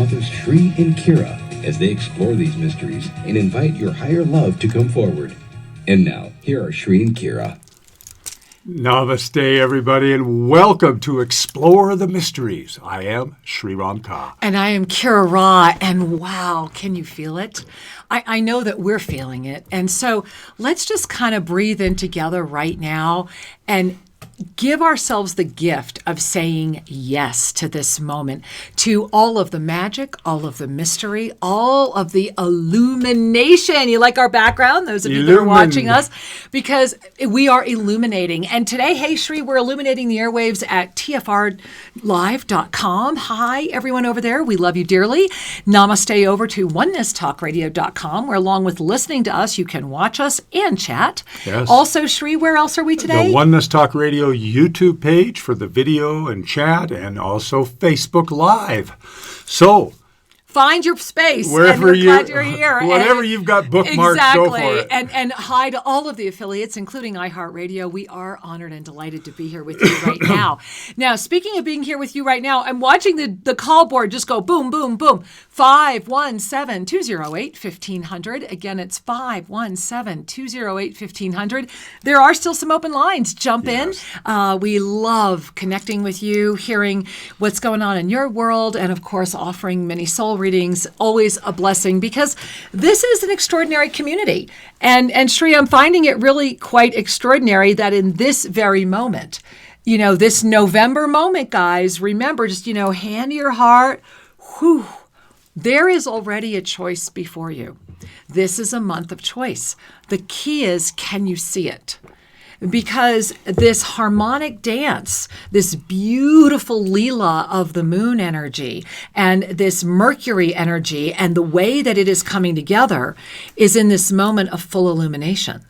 authors Shri and Kira as they explore these mysteries and invite your higher love to come forward. And now, here are Shri and Kira. Namaste, everybody, and welcome to Explore the Mysteries. I am Sri Ram Ka. And I am Kira Ra, and wow, can you feel it? I know that we're feeling it. And so let's just kind of breathe in together right now and give ourselves the gift of saying yes to this moment, to all of the magic, all of the mystery, all of the illumination. You like our background, those of you that are watching us? Because we are illuminating. And today, hey, Shri, we're illuminating the airwaves at tfrlive.com. Hi, everyone over there. We love you dearly. Namaste over to onenesstalkradio.com, where along with listening to us, you can watch us and chat. Yes. Also, Shri, where else are we today? The Oneness Talk Radio YouTube page for the video and chat, and also Facebook Live. So find your space. Wherever and we're glad you're here. Whatever you've got bookmarked, exactly. Go for it. And hi to all of the affiliates, including iHeartRadio. We are honored and delighted to be here with you right now. Now, speaking of being here with you right now, I'm watching the call board just go boom, boom, boom. 517-208-1500. Again, it's 517-208-1500. There are still some open lines. Jump in. We love connecting with you, hearing what's going on in your world, and of course, offering many soul readings. Always a blessing, because this is an extraordinary community. And Shri, I'm finding it really quite extraordinary that in this very moment, this November moment, guys, remember, just, hand to your heart, whew, there is already a choice before you. This is a month of choice. The key is, can you see it? Because this harmonic dance, this beautiful Leela of the moon energy and this Mercury energy and the way that it is coming together is in this moment of full illumination.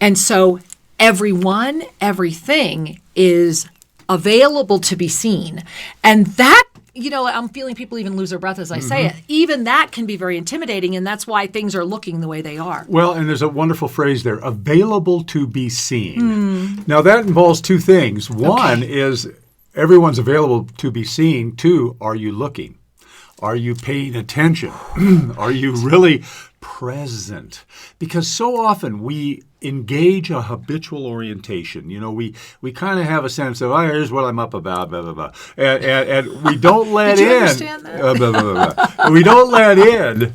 And so everyone, everything is available to be seen. And that, I'm feeling people even lose their breath as I say it. Even that can be very intimidating, and that's why things are looking the way they are. Well, and there's a wonderful phrase there, available to be seen. Now, that involves two things. One is everyone's available to be seen. Two, are you looking? Are you paying attention? Are you really present? Because so often we engage a habitual orientation. We kind of have a sense of, here's what I'm up about, blah, blah, blah. And we don't let Did you in. Understand that? Blah, blah, blah. We don't let in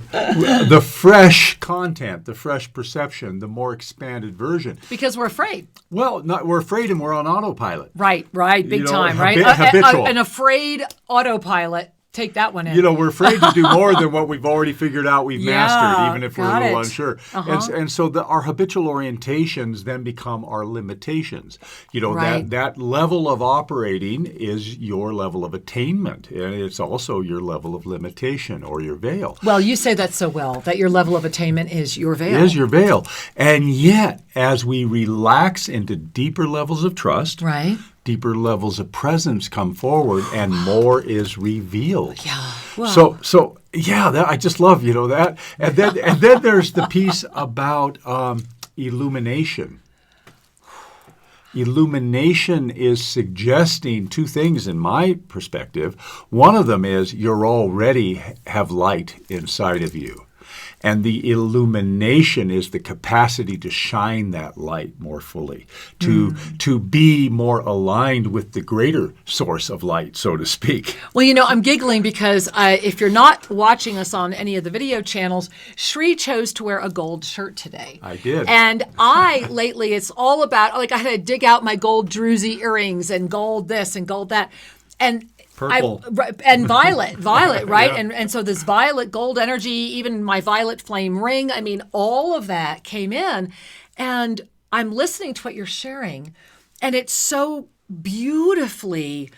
the fresh content, the fresh perception, the more expanded version. Because we're afraid. Well, we're afraid and we're on autopilot. Right. Big time, right? Habitual. An afraid autopilot. Take that one in. We're afraid to do more than what we've already figured out we've mastered, even if we're a little unsure. And so our habitual orientations then become our limitations. That level of operating is your level of attainment, and it's also your level of limitation or your veil. Well, you say that so well, that your level of attainment is your veil. Is your veil. And yet, as we relax into deeper levels of trust, right, deeper levels of presence come forward, and more is revealed. Yeah. Well. So I just love that. And then there's the piece about illumination. Illumination is suggesting two things in my perspective. One of them is you already have light inside of you. And the illumination is the capacity to shine that light more fully, to be more aligned with the greater source of light, so to speak. Well, I'm giggling because if you're not watching us on any of the video channels, Shri chose to wear a gold shirt today. I did. And lately, it's all about, I had to dig out my gold druzy earrings and gold this and gold that. And purple. And violet, right? Yeah. And so this violet gold energy, even my violet flame ring, all of that came in. And I'm listening to what you're sharing, and it's so beautifully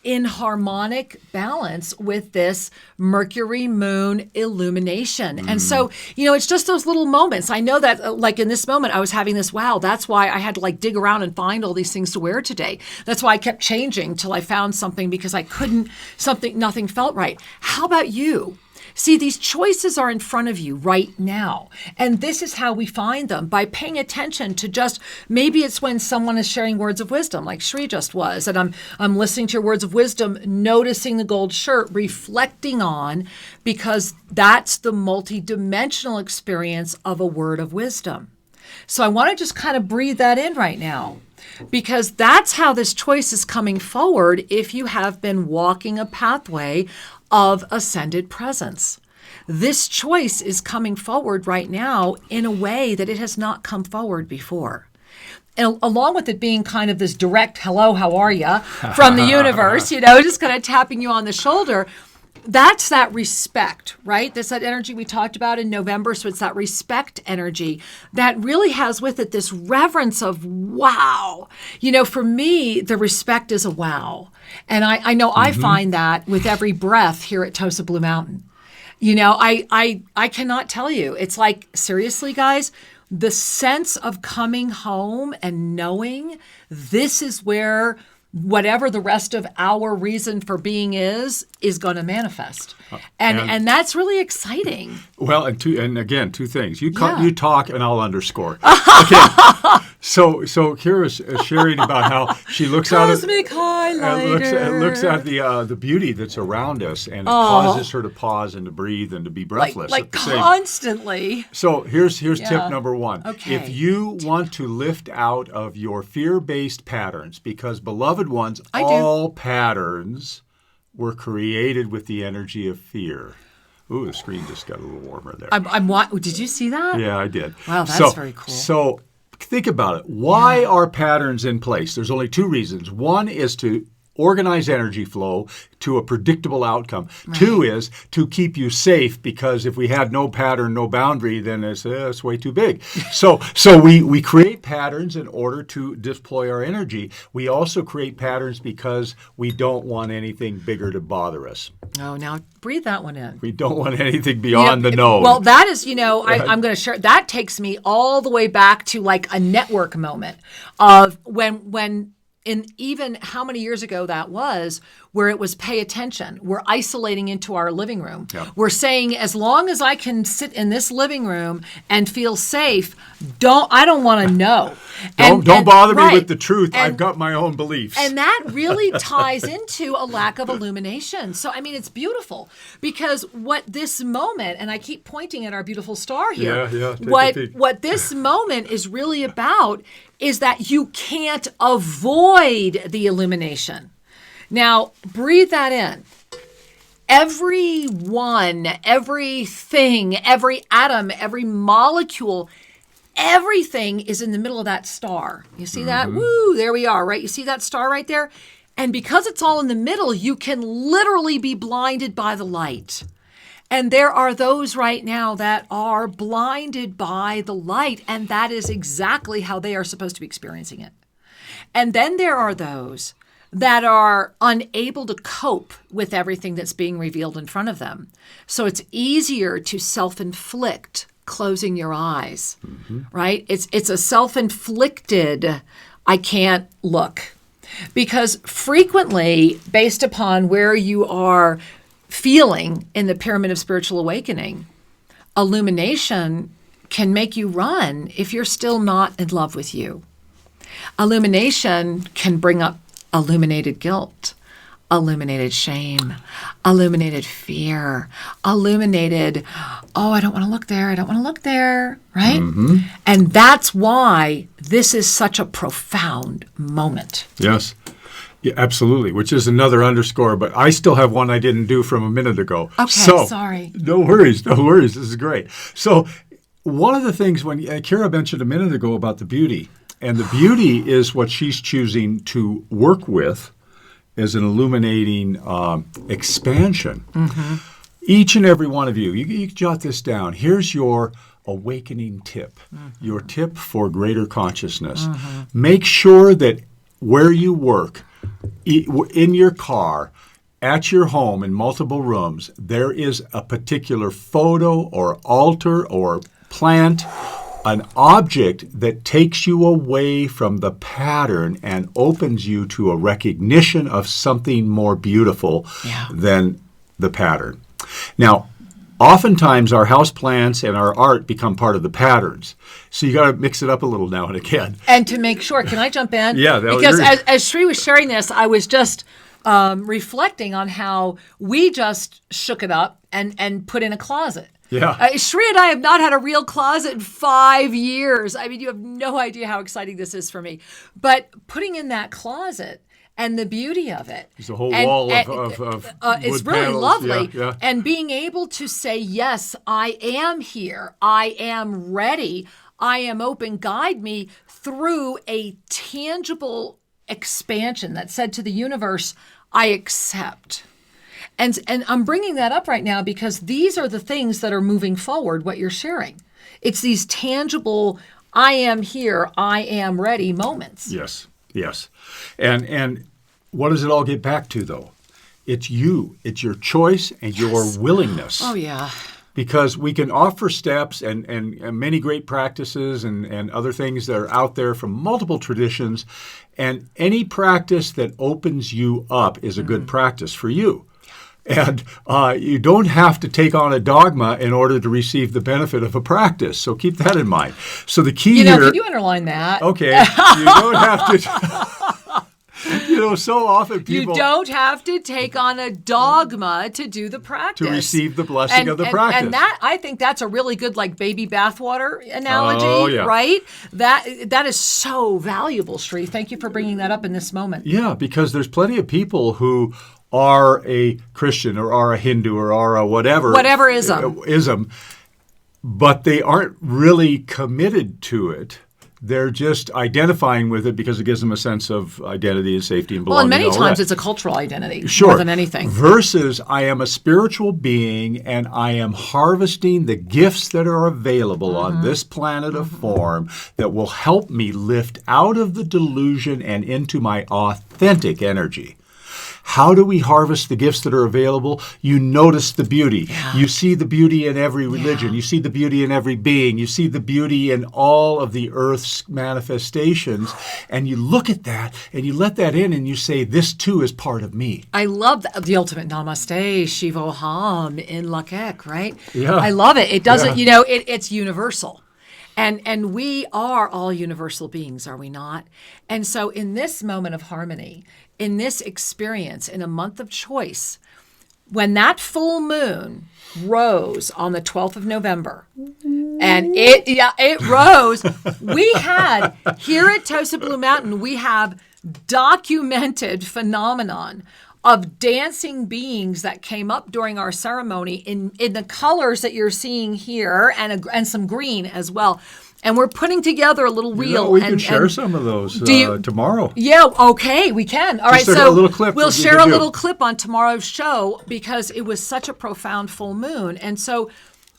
in harmonic balance with this Mercury moon illumination. And so, it's just those little moments. I know that like in this moment, I was having this, wow, that's why I had to dig around and find all these things to wear today. That's why I kept changing till I found something, because nothing felt right. How about you? See, these choices are in front of you right now. And this is how we find them, by paying attention to just, maybe it's when someone is sharing words of wisdom, like Shri just was, and I'm listening to your words of wisdom, noticing the gold shirt, reflecting on, because that's the multidimensional experience of a word of wisdom. So I want to just kind of breathe that in right now, because that's how this choice is coming forward if you have been walking a pathway of ascended presence. This choice is coming forward right now in a way that it has not come forward before. And along with it being kind of this direct, hello, how are you, from the universe, just kind of tapping you on the shoulder, that's that respect, right? That's that energy we talked about in November. So it's that respect energy that really has with it this reverence of wow. For me, the respect is a wow. And I know I find that with every breath here at Tosa Blue Mountain. I cannot tell you. It's like, seriously, guys, the sense of coming home and knowing this is where whatever the rest of our reason for being is going to manifest. And that's really exciting. Well, and again, two things. You talk and I'll underscore. Okay. So Kira's sharing about how she looks out at looks at the beauty that's around us, and it causes her to pause and to breathe and to be breathless. Like constantly. So here's tip number one. Okay. If you want to lift out of your fear-based patterns, because beloved ones, all patterns were created with the energy of fear. Ooh, the screen just got a little warmer there. Did you see that? Yeah, I did. Wow, that's very cool. So think about it. Why are patterns in place? There's only two reasons. One is to organize energy flow to a predictable outcome. Right. Two is to keep you safe, because if we had no pattern, no boundary, then it's way too big. So we create patterns in order to deploy our energy. We also create patterns because we don't want anything bigger to bother us. Oh, now breathe that one in. We don't want anything beyond the known. Well, that is, I'm going to share. That takes me all the way back to like a network moment of when in even how many years ago that was, where it was pay attention. We're isolating into our living room. Yep. We're saying, as long as I can sit in this living room and feel safe, I don't want to know. Don't bother me with the truth. I've got my own beliefs. And that really ties into a lack of illumination. So, it's beautiful, because what this moment, and I keep pointing at our beautiful star here, what this moment is really about is that you can't avoid the illumination. Now, breathe that in. Everyone, everything, every atom, every molecule, everything is in the middle of that star. You see that? Woo, there we are, right? You see that star right there? And because it's all in the middle, you can literally be blinded by the light. And there are those right now that are blinded by the light, and that is exactly how they are supposed to be experiencing it. And then there are those that are unable to cope with everything that's being revealed in front of them. So it's easier to self-inflict closing your eyes, right? It's a self-inflicted, I can't look. Because frequently, based upon where you are feeling in the pyramid of spiritual awakening, illumination can make you run if you're still not in love with you. Illumination can bring up illuminated guilt, illuminated shame, illuminated fear, illuminated, I don't want to look there, right? And that's why this is such a profound moment. Yes. Yeah, absolutely, which is another underscore, but I still have one I didn't do from a minute ago. Okay, sorry. No worries. This is great. So one of the things when Kira mentioned a minute ago about the beauty, and the beauty is what she's choosing to work with as an illuminating expansion. Each and every one of you, you jot this down. Here's your awakening tip, your tip for greater consciousness. Make sure that where you work, in your car, at your home, in multiple rooms, there is a particular photo or altar or plant, an object that takes you away from the pattern and opens you to a recognition of something more beautiful than the pattern. Now, Oftentimes, our houseplants and our art become part of the patterns. So you got to mix it up a little now and again. And to make sure, can I jump in? Yeah, because as Sri was sharing this, I was just reflecting on how we just shook it up and put in a closet. Yeah. Sri and I have not had a real closet in 5 years. I mean, you have no idea how exciting this is for me. But putting in that closet and the beauty of it. There's a whole wall of it's wood really panels. lovely. Yeah. And being able to say, yes, I am here. I am ready. I am open. Guide me through a tangible expansion that said to the universe, I accept. And I'm bringing that up right now because these are the things that are moving forward, what you're sharing. It's these tangible, I am here, I am ready moments. Yes. And what does it all get back to, though? It's you. It's your choice and your willingness. Oh, yeah. Because we can offer steps and many great practices and other things that are out there from multiple traditions. And any practice that opens you up is a good practice for you. And you don't have to take on a dogma in order to receive the benefit of a practice. So keep that in mind. So the key here... can you underline that? Okay. You don't have to... so often people... You don't have to take on a dogma to do the practice. To receive the blessing of the practice. And that, I think that's a really good baby bathwater analogy, right? That is so valuable, Sri. Thank you for bringing that up in this moment. Yeah, because there's plenty of people who are a Christian or are a Hindu or are a whatever ism, but they aren't really committed to it. They're just identifying with it because it gives them a sense of identity and safety and belonging. Well, and many times it's a cultural identity sure. more than anything. Versus I am a spiritual being and I am harvesting the gifts that are available on this planet of form that will help me lift out of the delusion and into my authentic energy. How do we harvest the gifts that are available? You notice the beauty. Yeah. You see the beauty in every religion. Yeah. You see the beauty in every being. You see the beauty in all of the earth's manifestations. And you look at that and you let that in and you say, this too is part of me. I love the ultimate namaste, Shivoham in Lakek, right? Yeah. I love it. It doesn't, it's universal. And we are all universal beings, are we not? And so in this moment of harmony, in this experience, in a month of choice, when that full moon rose on the 12th of November, and it rose, we had, here at Tosa Blue Mountain, we have documented phenomenon of dancing beings that came up during our ceremony in the colors that you're seeing here and some green as well. And we're putting together a little reel. We can share some of those tomorrow. Yeah, okay, we can. All right, so a little clip we'll share a little clip on tomorrow's show because it was such a profound full moon. And so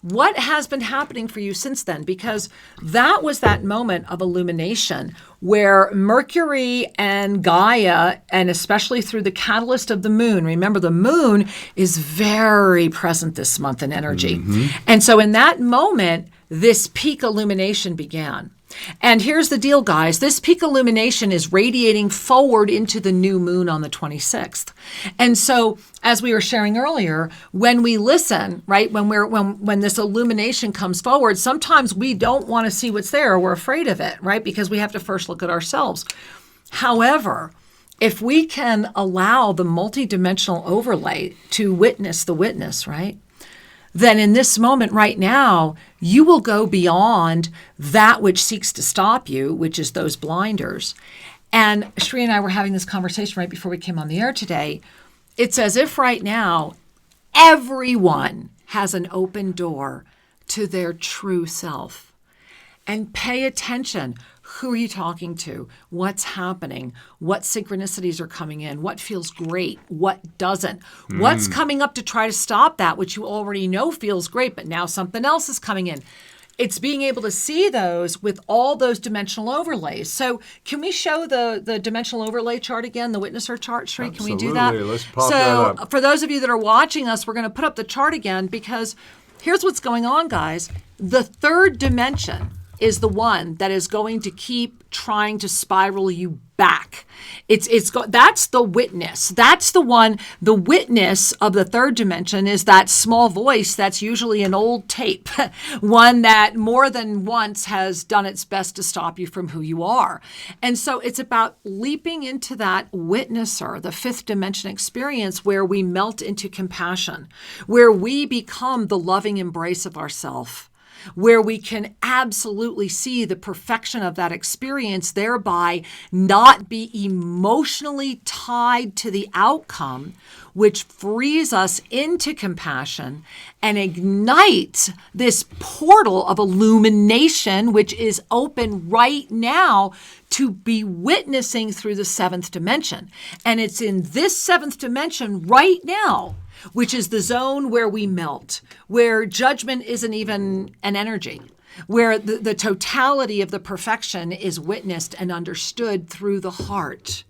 what has been happening for you since then? Because that was that moment of illumination where Mercury and Gaia, and especially through the catalyst of the moon, remember the moon is very present this month in energy. And so in that moment, this peak illumination began. And here's the deal, guys. This peak illumination is radiating forward into the new moon on the 26th. And so, as we were sharing earlier, when we listen, right, when this illumination comes forward, sometimes we don't want to see what's there or we're afraid of it, right? Because we have to first look at ourselves. However, if we can allow the multidimensional overlay to witness the witness, right? Then in this moment right now, you will go beyond that which seeks to stop you, which is those blinders. And Sri and I were having this conversation right before we came on the air today. It's as if right now, everyone has an open door to their true self. And pay attention. Who are you talking to? What's happening? What synchronicities are coming in? What feels great? What doesn't? What's coming up to try to stop that, which you already know feels great, but now something else is coming in. It's being able to see those with all those dimensional overlays. So can we show the dimensional overlay chart again, the witnesser chart, Sri? Can we do that? Let's pop that up. For those of you that are watching us, we're going to put up the chart again because here's what's going on, guys. The third dimension, is the one that is going to keep trying to spiral you back. That's the witness. That's the one. The witness of the third dimension is that small voice that's usually an old tape, one that more than once has done its best to stop you from who you are. And so it's about leaping into that witnesser, the fifth dimension experience, where we melt into compassion, where we become the loving embrace of ourself, where we can absolutely see the perfection of that experience, thereby not be emotionally tied to the outcome, which frees us into compassion and ignites this portal of illumination, which is open right now to be witnessing through the seventh dimension. And it's in this seventh dimension right now, which is the zone where we melt, where judgment isn't even an energy, where the totality of the perfection is witnessed and understood through the heart.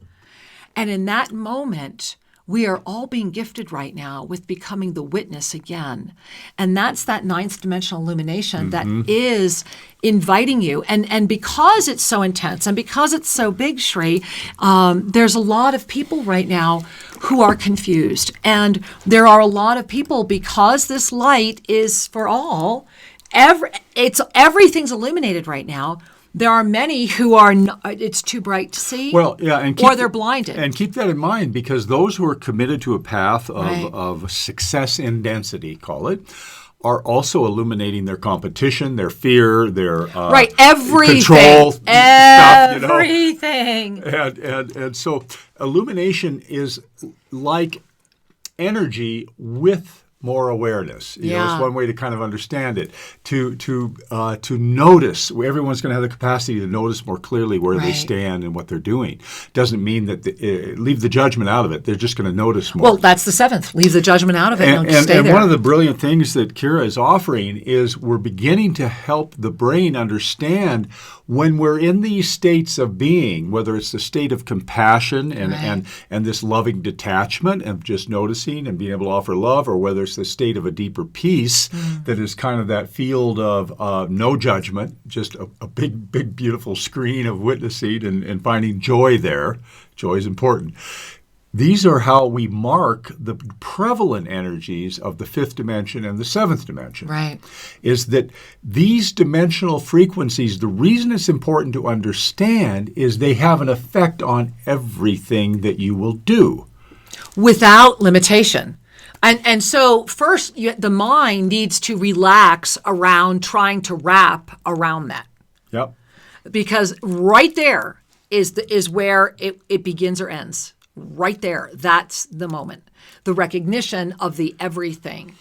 And in that moment, we are all being gifted right now with becoming the witness again. And that's that ninth dimensional illumination that is inviting you. And because it's so intense and because it's so big, Shri, there's a lot of people right now who are confused. And there are a lot of people, because this light is for all, everything's illuminated right now. There are many who are it's too bright to see, or they're blinded. And keep that in mind, because those who are committed to a path of success in density, call it, are also illuminating their competition, their fear, their everything, control everything. Stuff, and so illumination is like energy with more awareness. You know, it's one way to kind of understand it. To notice. Everyone's going to have the capacity to notice more clearly where they stand and what they're doing. Doesn't mean that leave the judgment out of it. They're just going to notice more. Well, that's the seventh. Leave the judgment out of it and stay there. And one of the brilliant things that Kira is offering is we're beginning to help the brain understand when we're in these states of being, whether it's the state of compassion and this loving detachment of just noticing and being able to offer love, or whether it's the state of a deeper peace that is kind of that field of no judgment, just a big, beautiful screen of witnessing and finding joy there. Joy is important. These are how we mark the prevalent energies of the fifth dimension and the seventh dimension. Right. Is that these dimensional frequencies, the reason it's important to understand is they have an effect on everything that you will do. Without limitation. And so first, the mind needs to relax around trying to wrap around that. Yep. Because right there is where it begins or ends. Right there, that's the moment. The recognition of the everything,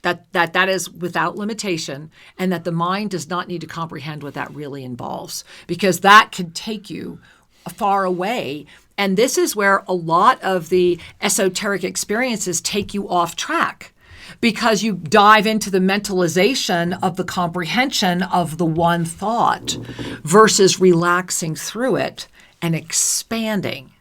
that is without limitation, and that the mind does not need to comprehend what that really involves, because that can take you far away. And this is where a lot of the esoteric experiences take you off track, because you dive into the mentalization of the comprehension of the one thought versus relaxing through it and expanding.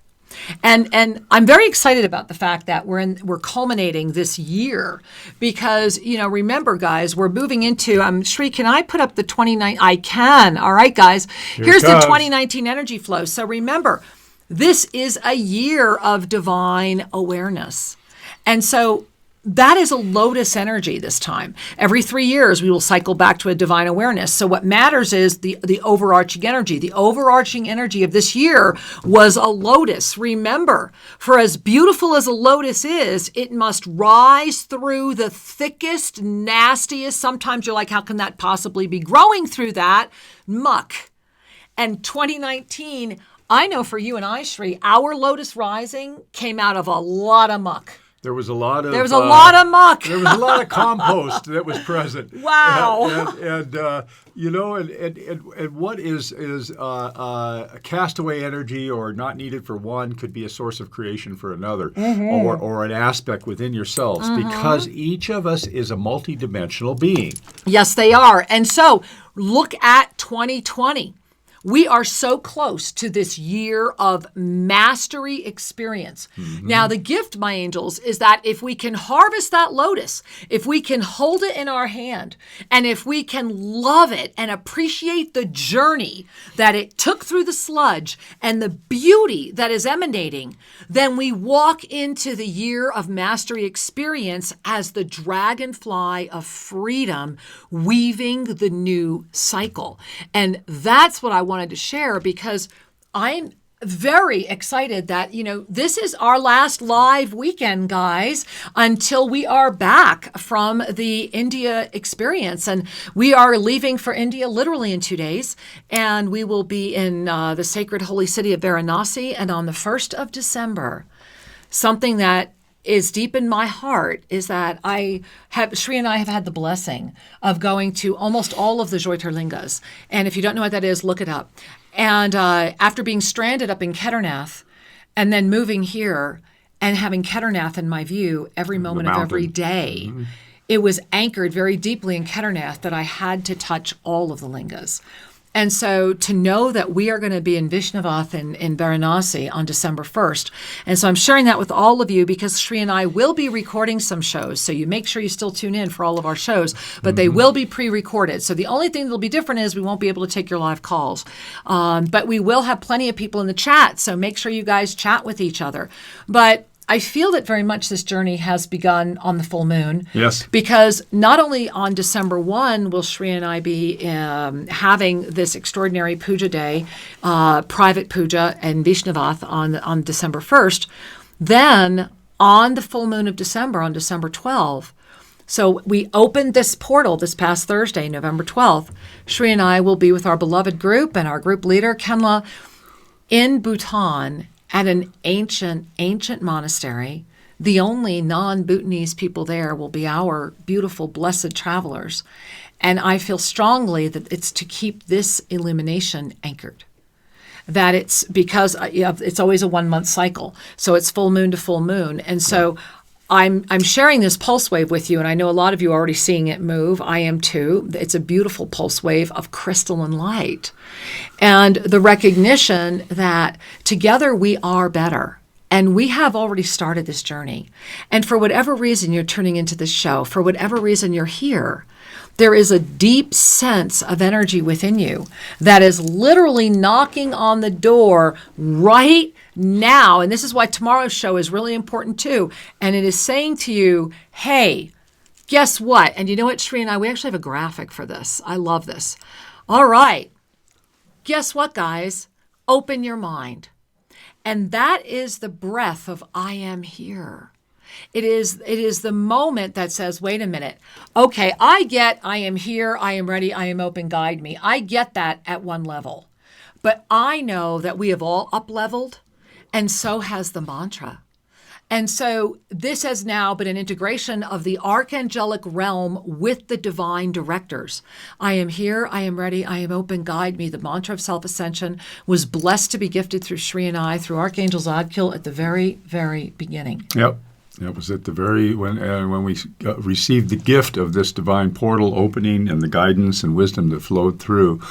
And I'm very excited about the fact that we're culminating this year, because, remember, guys, we're moving into, Shri, can I put up the 2019? I can. All right, guys. Here's the 2019 energy flow. So remember, this is a year of divine awareness. And so that is a lotus energy this time. Every 3 years, we will cycle back to a divine awareness. So what matters is the overarching energy. The overarching energy of this year was a lotus. Remember, for as beautiful as a lotus is, it must rise through the thickest, nastiest, sometimes you're like, how can that possibly be growing through that? Muck. And 2019, I know for you and I, Shri, our lotus rising came out of a lot of muck. There was a lot of muck. There was a lot of compost that was present. Wow. And what is a castaway energy or not needed for one could be a source of creation for another, or an aspect within yourselves, because each of us is a multidimensional being. Yes, they are. And so look at 2020. we are so close to this year of mastery experience. Now, the gift, my angels, is that if we can harvest that lotus, if we can hold it in our hand, and if we can love it and appreciate the journey that it took through the sludge and the beauty that is emanating, then we walk into the year of mastery experience as the dragonfly of freedom, weaving the new cycle. And that's what I wanted to share, because I'm very excited that, this is our last live weekend, guys, until we are back from the India experience. And we are leaving for India literally in 2 days. And we will be in the sacred holy city of Varanasi. And on the 1st of December, something that is deep in my heart is that Shri and I have had the blessing of going to almost all of the Jyotirlingas. And if you don't know what that is, look it up. And after being stranded up in Kedarnath and then moving here and having Kedarnath in my view every moment of every day, it was anchored very deeply in Kedarnath that I had to touch all of the lingas. And so to know that we are going to be in Vishnavath in Varanasi on December 1st. And so I'm sharing that with all of you because Shri and I will be recording some shows. So you make sure you still tune in for all of our shows, but they will be pre-recorded. So the only thing that'll be different is we won't be able to take your live calls. But we will have plenty of people in the chat. So make sure you guys chat with each other. But I feel that very much this journey has begun on the full moon. Yes. Because not only on December 1 will Shri and I be having this extraordinary puja day, private puja and Vishnavath on December 1st, then on the full moon of December, on December 12th, so we opened this portal this past Thursday, November 12th. Shri and I will be with our beloved group and our group leader, Kenla, in Bhutan, at an ancient monastery. The only non-Bhutanese people there will be our beautiful, blessed travelers. And I feel strongly that it's to keep this illumination anchored. That it's because it's always a 1 month cycle. So it's full moon to full moon. And so I'm sharing this pulse wave with you, and I know a lot of you are already seeing it move. I am too. It's a beautiful pulse wave of crystalline light. And the recognition that together we are better. And we have already started this journey. And for whatever reason you're tuning into this show, for whatever reason you're here, there is a deep sense of energy within you that is literally knocking on the door right now. And this is why tomorrow's show is really important too. And it is saying to you, hey, guess what? And you know what, Shri and I, we actually have a graphic for this. I love this. All right. Guess what, guys? Open your mind. And that is the breath of I am here. It is the moment that says, wait a minute. Okay, I get I am here, I am ready, I am open, guide me. I get that at one level. But I know that we have all up-leveled, and so has the mantra. And so this has now been an integration of the archangelic realm with the divine directors. I am here, I am ready, I am open, guide me. The mantra of self-ascension was blessed to be gifted through Shri and I, through Archangel Zadkiel at the very, very beginning. Yep. It was at the very, when we received the gift of this divine portal opening and the guidance and wisdom that flowed through.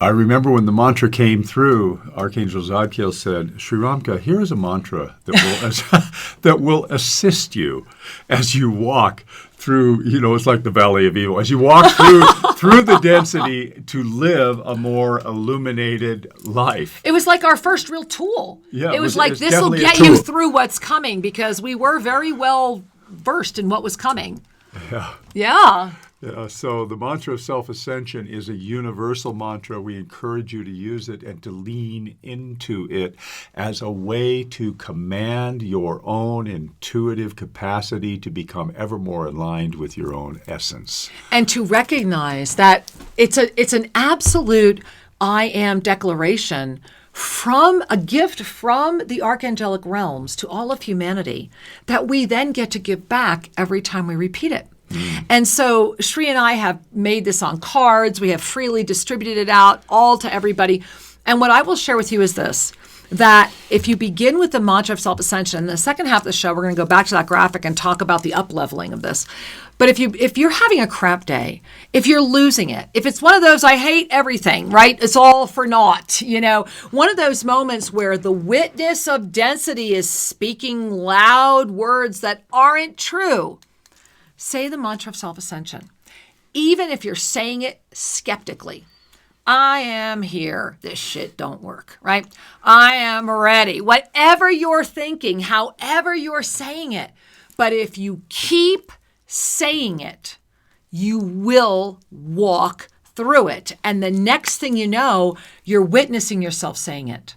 I remember when the mantra came through, Archangel Zadkiel said, Sri Ramka, here is a mantra that will assist you as you walk through, it's like the valley of evil, as you walk through the density to live a more illuminated life. It was like our first real tool. Yeah, it was like, this will get you through what's coming, because we were very well versed in what was coming. Yeah. So the mantra of self-ascension is a universal mantra. We encourage you to use it and to lean into it as a way to command your own intuitive capacity to become ever more aligned with your own essence. And to recognize that it's an absolute I am declaration from a gift from the archangelic realms to all of humanity that we then get to give back every time we repeat it. And so Shri and I have made this on cards. We have freely distributed it out all to everybody. And what I will share with you is this. that if you begin with the mantra of self-ascension, in the second half of the show, we're going to go back to that graphic and talk about the up-leveling of this. But if you're having a crap day, if you're losing it, if it's one of those, I hate everything, right? It's all for naught, one of those moments where the witness of density is speaking loud words that aren't true, say the mantra of self-ascension. Even if you're saying it skeptically. I am here. This shit don't work, right? I am ready. Whatever you're thinking, however you're saying it. But if you keep saying it, you will walk through it. And the next thing you know, you're witnessing yourself saying it.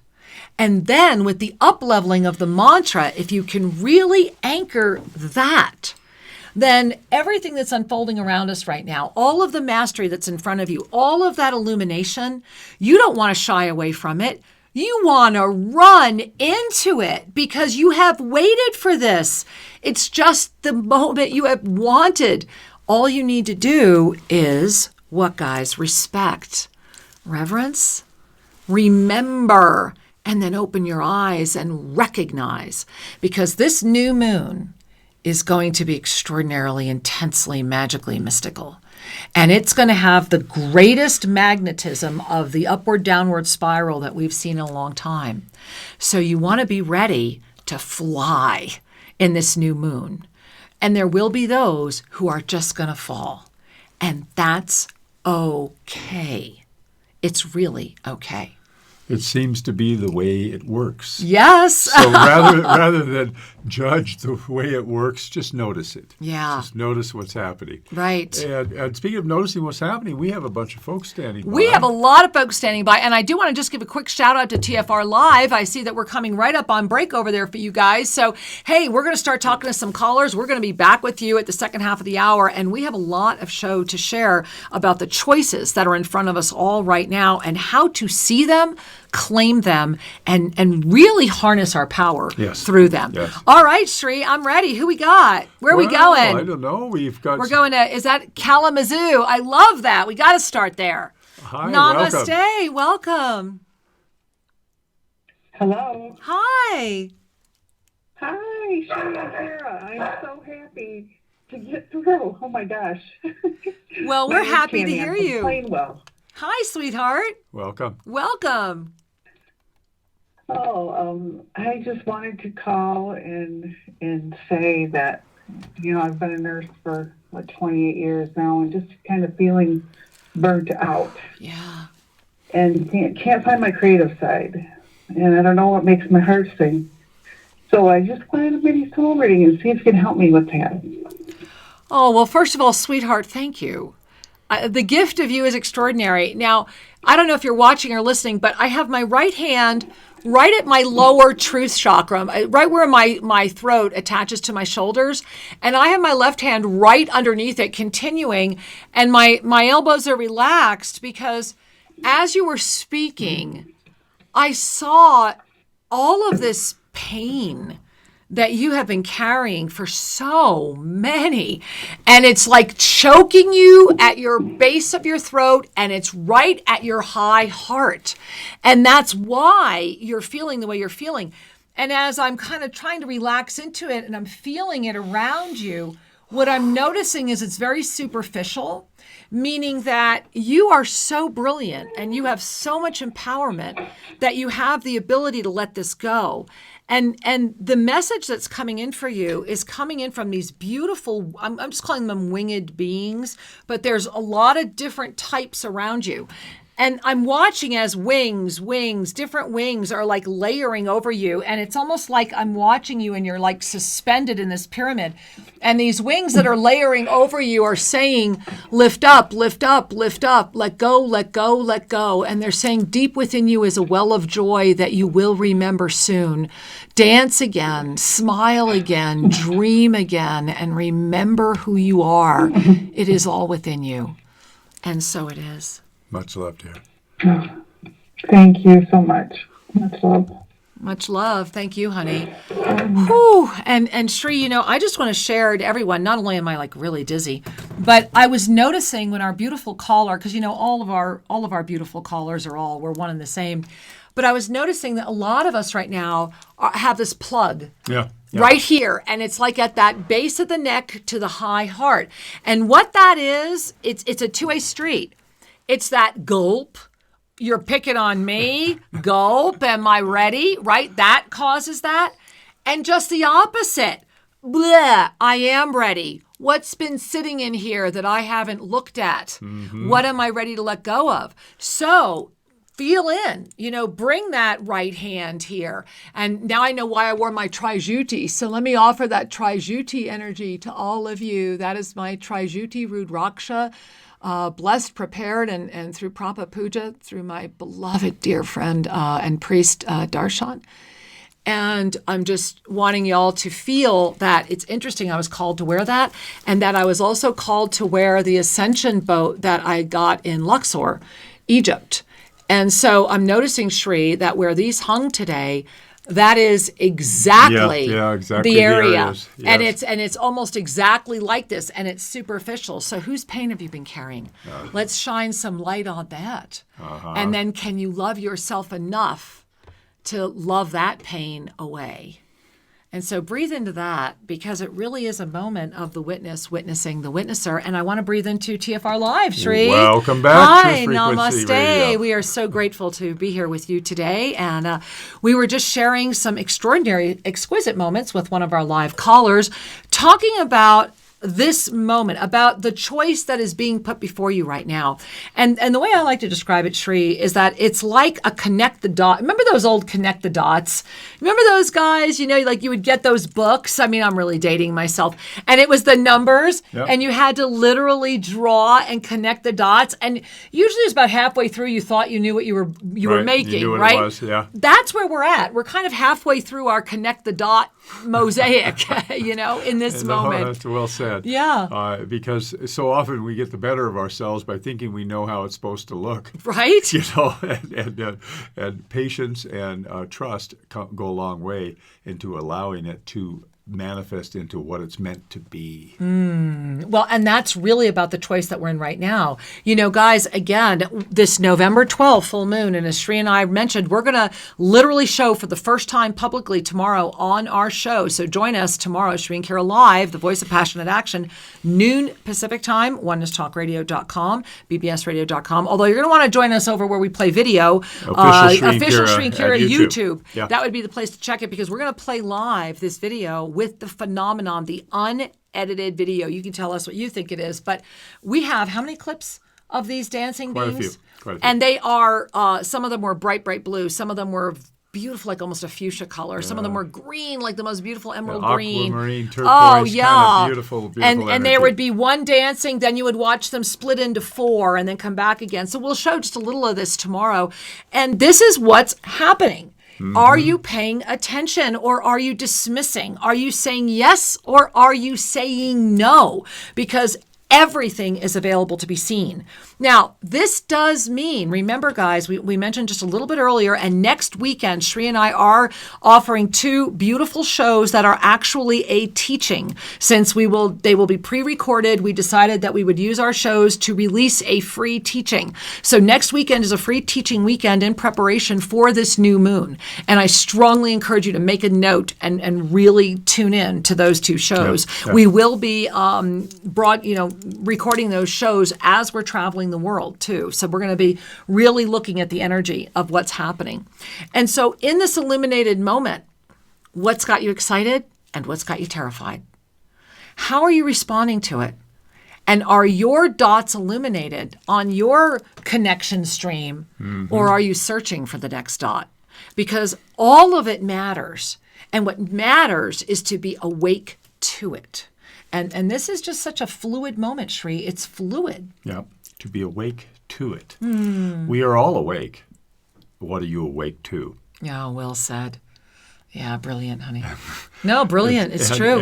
And then with the up-leveling of the mantra, if you can really anchor that, then everything that's unfolding around us right now, all of the mastery that's in front of you, all of that illumination, you don't want to shy away from it. You want to run into it because you have waited for this. It's just the moment you have wanted. All you need to do is what, guys? Respect, reverence, remember, and then open your eyes and recognize. Because this new moon is going to be extraordinarily, intensely, magically mystical. And it's going to have the greatest magnetism of the upward-downward spiral that we've seen in a long time. So you want to be ready to fly in this new moon. And there will be those who are just going to fall. And that's okay. It's really okay. It seems to be the way it works. Yes. So rather than judge the way it works, just notice it. Yeah. Just notice what's happening. Right. And speaking of noticing what's happening, we have a bunch of folks standing by. We have a lot of folks standing by, and I do want to just give a quick shout out to TFR Live. I see that we're coming right up on break over there for you guys. So, hey, we're going to start talking to some callers. We're going to be back with you at the second half of the hour, and we have a lot of show to share about the choices that are in front of us all right now and how to see them, claim them, and really harness our power through them. Yes. All right, Sri, I'm ready. Who we got? Where are we going? I don't know. We're going to, is that Kalamazoo? I love that. We got to start there. Hi, Namaste. Welcome. Hello. Hi. Hi, Sherry and Sarah. I'm so happy to get through. Oh my gosh. Well, we're happy to hear you. Well. Hi, sweetheart. Welcome. Welcome. I just wanted to call and say that, I've been a nurse for 28 years now and just kind of feeling burnt out. Yeah. And can't find my creative side. And I don't know what makes my heart sing. So I just wanted a mini soul reading and see if you can help me with that. Oh, well, first of all, sweetheart, thank you. The gift of you is extraordinary. Now, I don't know if you're watching or listening, but I have my right hand right at my lower truth chakra, right where my throat attaches to my shoulders. And I have my left hand right underneath it, continuing. And my elbows are relaxed because as you were speaking, I saw all of this pain that you have been carrying for so many. And it's like choking you at your base of your throat, and it's right at your high heart. And that's why you're feeling the way you're feeling. And as I'm kind of trying to relax into it and I'm feeling it around you, what I'm noticing is it's very superficial, meaning that you are so brilliant and you have so much empowerment that you have the ability to let this go. And the message that's coming in for you is coming in from these beautiful, I'm just calling them winged beings, but there's a lot of different types around you. And I'm watching as different wings are like layering over you. And it's almost like I'm watching you and you're like suspended in this pyramid. And these wings that are layering over you are saying, lift up, lift up, lift up, let go, let go, let go. And they're saying deep within you is a well of joy that you will remember soon. Dance again, smile again, dream again, and remember who you are. It is all within you. And so it is. Much love, dear. Thank you so much. Much love. Much love. Thank you, honey. Whew. And Sri, I just want to share to everyone, not only am I like really dizzy, but I was noticing when our beautiful caller, because all of our beautiful callers we're one and the same. But I was noticing that a lot of us right now have this plug. Yeah. Right here. And it's like at that base of the neck to the high heart. And what that is, it's a two-way street. It's that gulp. You're picking on me. Gulp. Am I ready? Right? That causes that. And just the opposite. Bleh. I am ready. What's been sitting in here that I haven't looked at? What am I ready to let go of? So feel in, bring that right hand here. And now I know why I wore my Trijuti. So let me offer that Trijuti energy to all of you. That is my Trijuti Rudraksha, blessed, prepared, and through Prapa Puja, through my beloved dear friend and priest Darshan. And I'm just wanting y'all to feel that it's interesting. I was called to wear that, and that I was also called to wear the Ascension boat that I got in Luxor, Egypt. And so I'm noticing, Shri, that where these hung today, that is exactly, exactly the area. Yes. And it's almost exactly like this, and it's superficial. So whose pain have you been carrying? Let's shine some light on that. And then can you love yourself enough to love that pain away? And so breathe into that, because it really is a moment of the witness witnessing the witnesser. And I want to breathe into TFR Live, Shri. Welcome back. Hi, True Frequency namaste. Radio. We are so grateful to be here with you today. And we were just sharing some extraordinary, exquisite moments with one of our live callers, talking about this moment, about the choice that is being put before you right now. And the way I like to describe it, Shri, is that it's like a connect the dot. Remember those old connect the dots? Remember those guys, like you would get those books? I mean, I'm really dating myself. And it was the numbers, and you had to literally draw and connect the dots. And usually it's about halfway through you thought you knew what you were making, you knew what right? It was, yeah. That's where we're at. We're kind of halfway through our connect the dot mosaic, in this moment. That's well said. Yeah. Because so often we get the better of ourselves by thinking we know how it's supposed to look. Right? And patience and trust go a long way into allowing it to manifest into what it's meant to be. Well, and that's really about the choice that we're in right now. Guys, again, this November 12th full moon, and as Shri and I mentioned, we're going to literally show for the first time publicly tomorrow on our show. So join us tomorrow, Shri and Kira Live, the voice of passionate action, noon Pacific time, onenesstalkradio.com, bbsradio.com. Although you're going to want to join us over where we play video, official Shri and Kira YouTube. Yeah. That would be the place to check it, because we're going to play live this video with the phenomenon, the unedited video. You can tell us what you think it is, but we have how many clips of these dancing beings? Quite a few. And they are, some of them were bright, bright blue. Some of them were beautiful, like almost a fuchsia color. Some of them were green, like the most beautiful emerald green. Aquamarine, turquoise, kind of beautiful and energy. there would be one dancing, then you would watch them split into four and then come back again. So we'll show just a little of this tomorrow. And this is what's happening. Are you paying attention, or are you dismissing? Are you saying yes, or are you saying no? Because everything is available to be seen. Now, this does mean, remember guys, we mentioned just a little bit earlier, and next weekend, Shri and I are offering 2 beautiful shows that are actually a teaching. Since they will be pre-recorded, we decided that we would use our shows to release a free teaching. So next weekend is a free teaching weekend in preparation for this new moon. And I strongly encourage you to make a note and really tune in to those 2 shows. Yep. We will be recording those shows as we're traveling the world too. So we're going to be really looking at the energy of what's happening. And so in this illuminated moment, what's got you excited and what's got you terrified? How are you responding to it? And are your dots illuminated on your connection stream, or are you searching for the next dot? Because all of it matters. And what matters is to be awake to it. And this is just such a fluid moment, Shri. It's fluid. Yeah, to be awake to it. We are all awake. What are you awake to? Yeah, well said. Yeah, brilliant, honey. No, brilliant. It's true.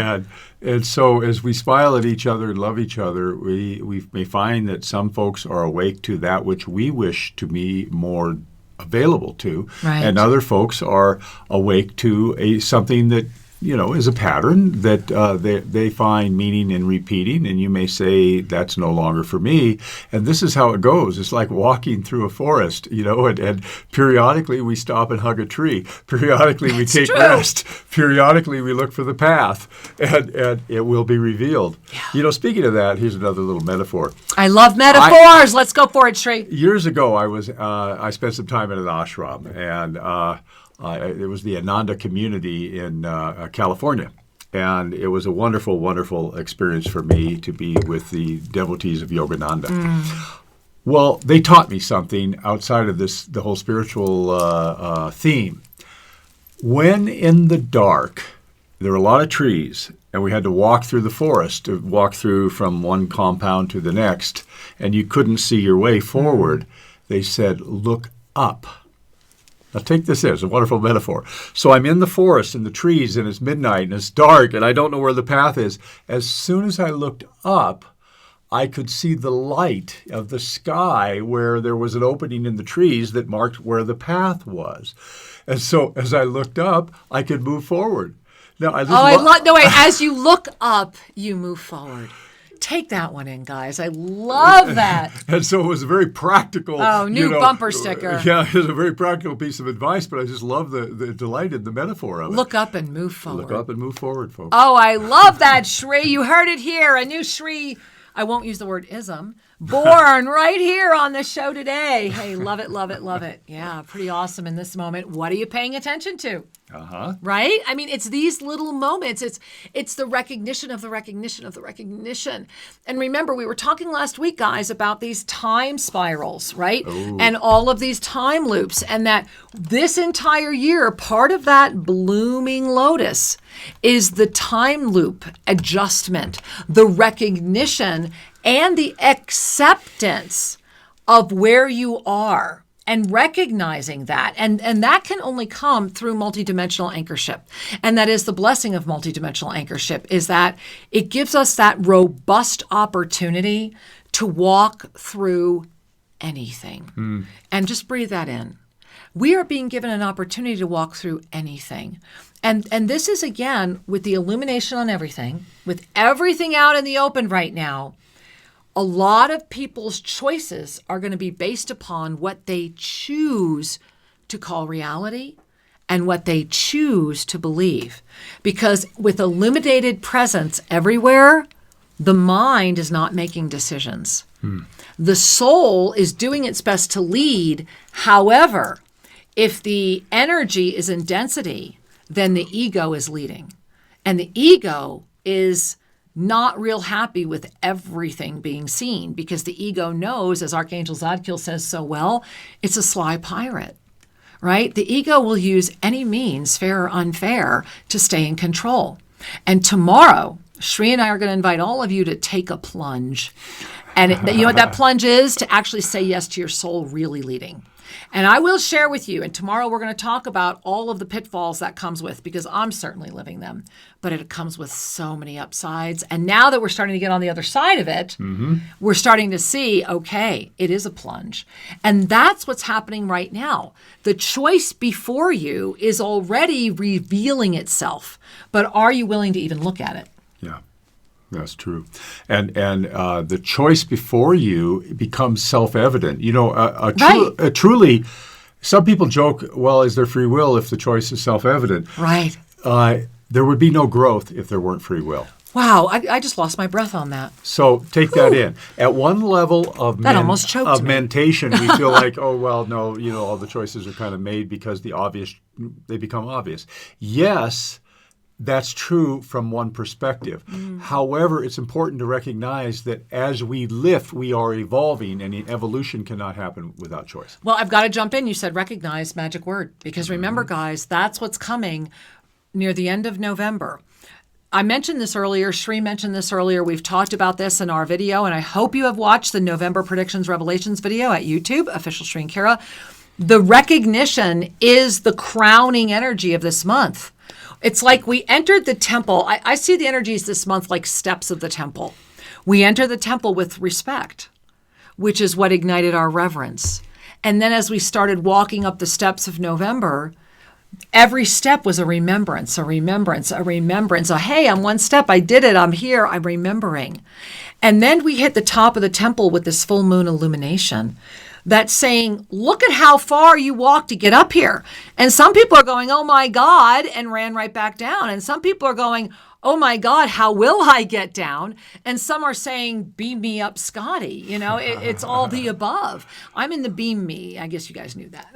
And so as we smile at each other and love each other, we may find that some folks are awake to that which we wish to be more available to. Right. And other folks are awake to something that is a pattern that they find meaning in repeating, and you may say that's no longer for me. And this is how it goes. It's like walking through a forest, and periodically we stop and hug a tree. Periodically we take rest. Periodically we look for the path, and it will be revealed. Yeah. Speaking of that, here's another little metaphor. I love metaphors. Let's go for it, Sri. Years ago, I spent some time at an ashram, and it was the Ananda community in California. And it was a wonderful, wonderful experience for me to be with the devotees of Yogananda. Well, they taught me something outside of the whole spiritual theme. When in the dark, there were a lot of trees, and we had to walk through the forest, to walk through from one compound to the next, and you couldn't see your way forward. They said, look up. Now take this in. It's a wonderful metaphor. So I'm in the forest, in the trees, and it's midnight, and it's dark, and I don't know where the path is. As soon as I looked up, I could see the light of the sky where there was an opening in the trees that marked where the path was. And so as I looked up, I could move forward. Now, as you look up, you move forward. Take that one in, guys. I love that. And so it was a very practical. Oh, new bumper sticker. Yeah, it was a very practical piece of advice, but I just love the delight in the metaphor of it. Look up and move forward. Look up and move forward, folks. Oh, I love that, Sri. You heard it here. A new Sri, I won't use the word ism, born right here on the show today. Hey, love it, love it, love it. Yeah, pretty awesome in this moment. What are you paying attention to? Right? I mean, it's these little moments. It's the recognition of the recognition of the recognition. And remember, we were talking last week, guys, about these time spirals, right? Oh. And all of these time loops. And that this entire year, part of that blooming lotus is the time loop adjustment, the recognition, and the acceptance of where you are. And recognizing that. And that can only come through multidimensional anchorship. And that is the blessing of multidimensional anchorship, is that it gives us that robust opportunity to walk through anything. And just breathe that in. We are being given an opportunity to walk through anything. And this is, again, with the illumination on everything, with everything out in the open right now. A lot of people's choices are going to be based upon what they choose to call reality and what they choose to believe. Because with illuminated presence everywhere, the mind is not making decisions. The soul is doing its best to lead. However, if the energy is in density, then the ego is leading. And the ego is not real happy with everything being seen, because the ego knows, as Archangel Zadkiel says so well, it's a sly pirate, right? The ego will use any means, fair or unfair, to stay in control. And tomorrow, Sri and I are going to invite all of you to take a plunge. And you know what that plunge is? To actually say yes to your soul really leading. And I will share with you, and tomorrow we're going to talk about all of the pitfalls that comes with, because I'm certainly living them, but it comes with so many upsides. And now that we're starting to get on the other side of it, we're starting to see, okay, it is a plunge. And that's what's happening right now. The choice before you is already revealing itself, but are you willing to even look at it? Yeah. That's true. And the choice before you becomes self-evident. You know, truly, some people joke, well, is there free will if the choice is self-evident? Right. There would be no growth if there weren't free will. Wow, I just lost my breath on that. So take that in. At one level of mentation, we feel like, oh, well, no, all the choices are kind of made because they become obvious. Yes, that's true from one perspective. However, it's important to recognize that as we lift, we are evolving, and evolution cannot happen without choice. Well, I've got to jump in. You said recognize, magic word. Because remember, guys, that's what's coming near the end of November. I mentioned this earlier. Sri mentioned this earlier. We've talked about this in our video, and I hope you have watched the November Predictions Revelations video at YouTube, official Sri and Kira. The recognition is the crowning energy of this month. It's like we entered the temple. I see the energies this month like steps of the temple. We enter the temple with respect, which is what ignited our reverence. And then as we started walking up the steps of November, Every step was a remembrance, a remembrance, a remembrance. Hey, I'm one step. I did it. I'm here. I'm remembering. And then we hit the top of the temple with this full moon illumination that's saying, look at how far you walked to get up here. And some people are going, oh my God, and ran right back down. And some people are going, oh my God, how will I get down? And some are saying, beam me up, Scotty. It's all the above. I'm in the beam me. I guess you guys knew that.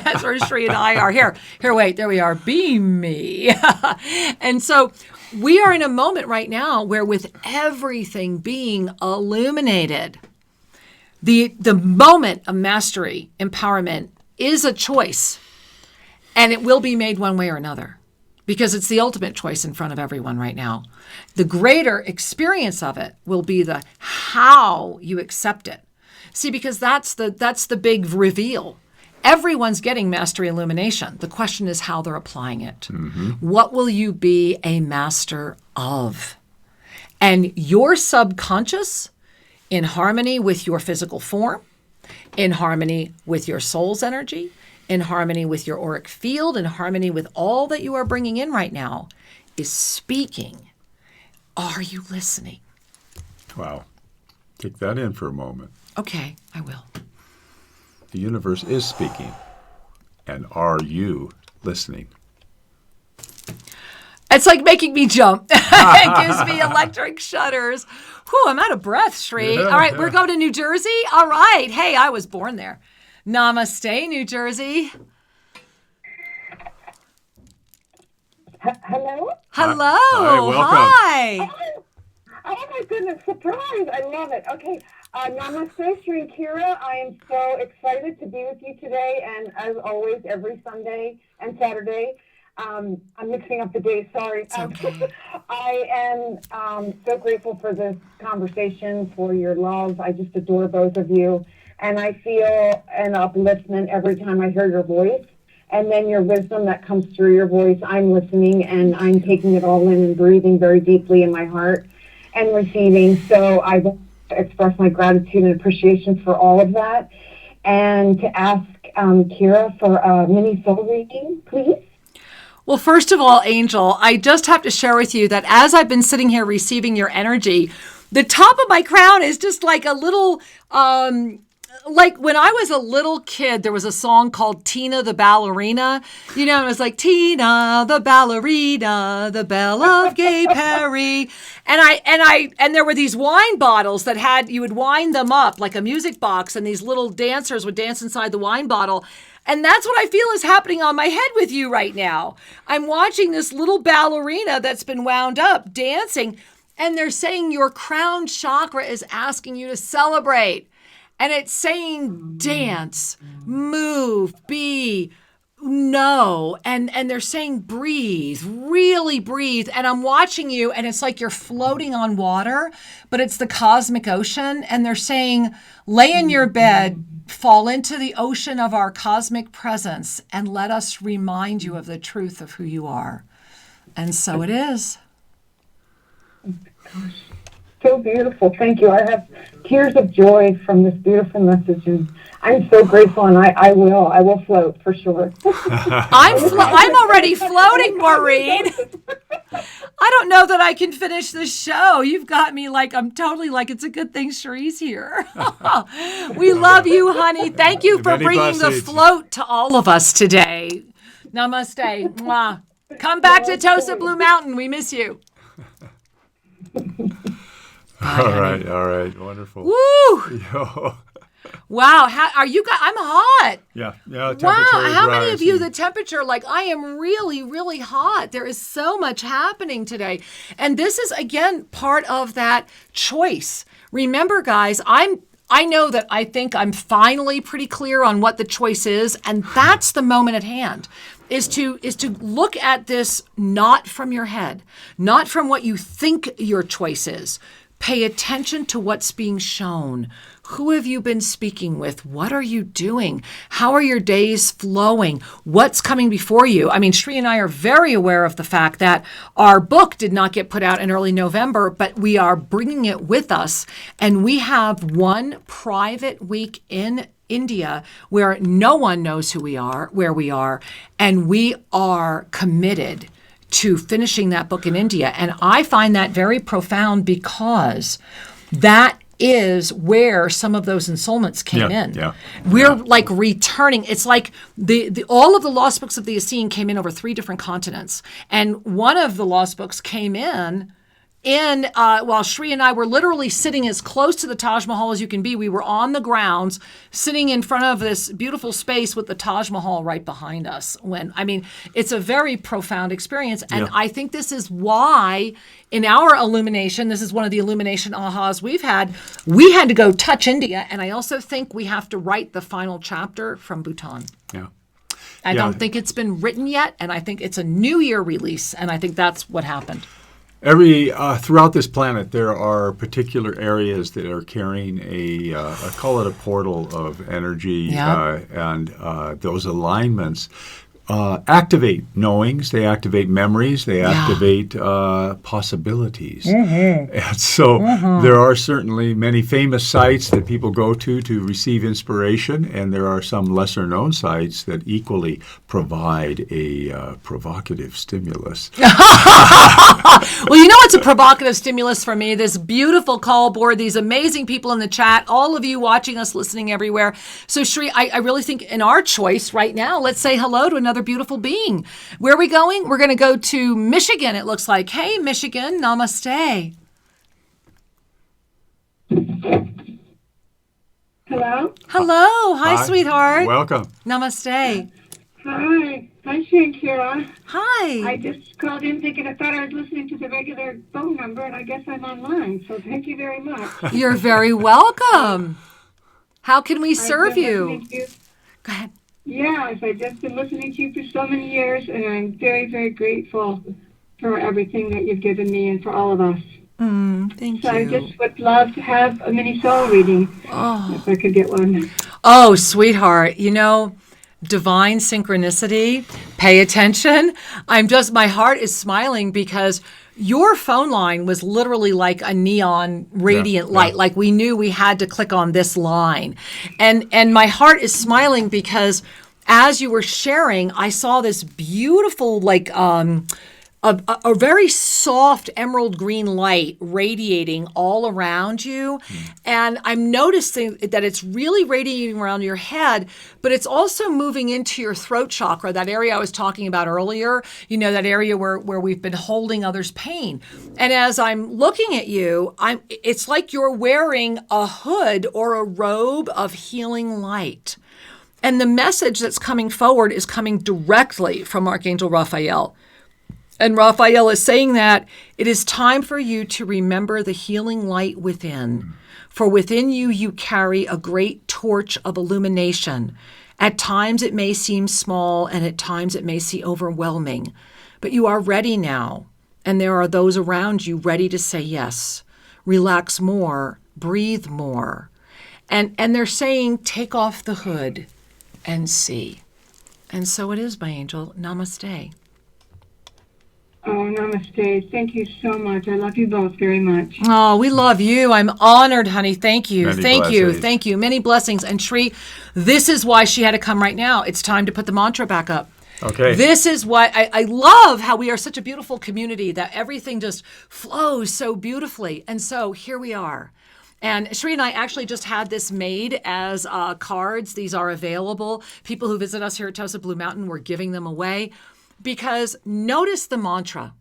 That's where Sri and I are. Here, wait, there we are. Beam me. And so we are in a moment right now where with everything being illuminated, the moment of mastery, empowerment is a choice. And it will be made one way or another, because it's the ultimate choice in front of everyone right now. The greater experience of it will be the how you accept it. See, because that's the big reveal. Everyone's getting mastery illumination. The question is how they're applying it. Mm-hmm. What will you be a master of? And your subconscious, in harmony with your physical form, in harmony with your soul's energy, in harmony with your auric field, in harmony with all that you are bringing in right now, is speaking. Are you listening? Wow. Take that in for a moment. Okay, I will. The universe is speaking. And are you listening? It's like making me jump. It gives me electric shudders. Whew, I'm out of breath, Sri. Yeah, all right, yeah. We're going to New Jersey? All right. Hey, I was born there. Namaste, New Jersey. Hello? Hello. Hi, welcome. Hi. Oh my goodness, surprise! I love it. Okay, namaste, Sri and Kira. I am so excited to be with you today, and as always, every Sunday and Saturday. I'm mixing up the days, sorry. It's okay. I am so grateful for this conversation, for your love. I just adore both of you. And I feel an upliftment every time I hear your voice. And then your wisdom that comes through your voice, I'm listening and I'm taking it all in and breathing very deeply in my heart and receiving. So I express my gratitude and appreciation for all of that. And to ask Kira for a mini soul reading, please. Well, first of all, Angel, I just have to share with you that as I've been sitting here receiving your energy, the top of my crown is just like a little, like when I was a little kid, there was a song called Tina the Ballerina. It was like Tina the Ballerina, the belle of Gay Perry. And there were these wine bottles that you would wind them up like a music box, and these little dancers would dance inside the wine bottle. And that's what I feel is happening on my head with you right now. I'm watching this little ballerina that's been wound up dancing, and they're saying your crown chakra is asking you to celebrate. And it's saying dance, move, be, know. And they're saying breathe, really breathe. And I'm watching you, and it's like you're floating on water, but it's the cosmic ocean. And they're saying, lay in your bed, fall into the ocean of our cosmic presence, and let us remind you of the truth of who you are. And so it is. Gosh, so beautiful. Thank you. I have tears of joy from this beautiful message, and I'm so grateful, and I will float for sure. I'm already floating, Maureen. I don't know that I can finish this show. You've got me like, I'm totally like, it's a good thing Cherie's here. We love you, honey. Thank you for Many bringing the blessings. float to all of us today. Namaste. Mwah. Come back to Tosa Blue Mountain. We miss you. All right. Wonderful. Woo! Yo. Wow. How are you guys? I'm hot. Yeah. Wow. Temperature is How many of you, rising. the temperature, like I am really, really hot. There is so much happening today. And this is, again, part of that choice. Remember, guys, I know that I think I'm finally pretty clear on what the choice is. And that's the moment at hand. Is to look at this not from your head, not from what you think your choice is. Pay attention to what's being shown. Who have you been speaking with? What are you doing? How are your days flowing? What's coming before you? I mean, Sri and I are very aware of the fact that our book did not get put out in early November, but we are bringing it with us. And we have one private week in India, where no one knows where we are, and we are committed to finishing that book in India. And I find that very profound because that is where some of those ensoulments came in. Yeah. We're like returning. It's like the all of the lost books of the Essene came in over 3 different continents. And one of the lost books came in while Shri and I were literally sitting as close to the Taj Mahal as you can be. We were on the grounds, sitting in front of this beautiful space with the Taj Mahal right behind us. It's a very profound experience. And I think this is why in our illumination, this is one of the illumination ahas we've had, we had to go touch India. And I also think we have to write the final chapter from Bhutan. Yeah. I don't think it's been written yet. And I think it's a New Year release. And I think that's what happened. Throughout this planet, there are particular areas that are carrying I call it a portal of energy, and those alignments activate knowings, they activate memories, they activate possibilities. And so there are certainly many famous sites that people go to receive inspiration, and there are some lesser known sites that equally provide a provocative stimulus. Well, you know what's a provocative stimulus for me? This beautiful call board, these amazing people in the chat, all of you watching us, listening everywhere. So, Shri, I really think in our choice right now, let's say hello to another beautiful being. Where are we going? We're going to go to Michigan, it looks like. Hey, Michigan, namaste. Hello? Hello. Hi, sweetheart. Welcome. Namaste. Hi. Hi, Shankira. Hi. I just called in thinking I thought I was listening to the regular phone number, and I guess I'm online. So thank you very much. You're very welcome. How can we serve you? Go ahead. Yes, I've just been listening to you for so many years, and I'm very, very grateful for everything that you've given me and for all of us. Thank you. I just would love to have a mini soul reading, if I could get one. Oh, sweetheart, divine synchronicity, pay attention. My heart is smiling because your phone line was literally like a neon radiant light. Like we knew we had to click on this line. And my heart is smiling because as you were sharing, I saw this beautiful, a very soft emerald green light radiating all around you. And I'm noticing that it's really radiating around your head, but it's also moving into your throat chakra, that area I was talking about earlier, that area where we've been holding others' pain. And as I'm looking at you, it's like you're wearing a hood or a robe of healing light. And the message that's coming forward is coming directly from Archangel Raphael. And Raphael is saying that it is time for you to remember the healing light within. For within you, you carry a great torch of illumination. At times it may seem small, and at times it may seem overwhelming. But you are ready now, and there are those around you ready to say yes. Relax more, breathe more. And they're saying, take off the hood and see. And so it is, my angel. Namaste. Oh, namaste. Thank you so much. I love you both very much. Oh, we love you. I'm honored, honey. Thank you. Many Thank you. blessings. Thank you. Many blessings. And Shri, this is why she had to come right now. It's time to put the mantra back up. Okay. This is why I love how we are such a beautiful community, that everything just flows so beautifully. And so here we are. And Shri and I actually just had this made as cards. These are available. People who visit us here at Tosa Blue Mountain, we're giving them away. Because notice the mantra.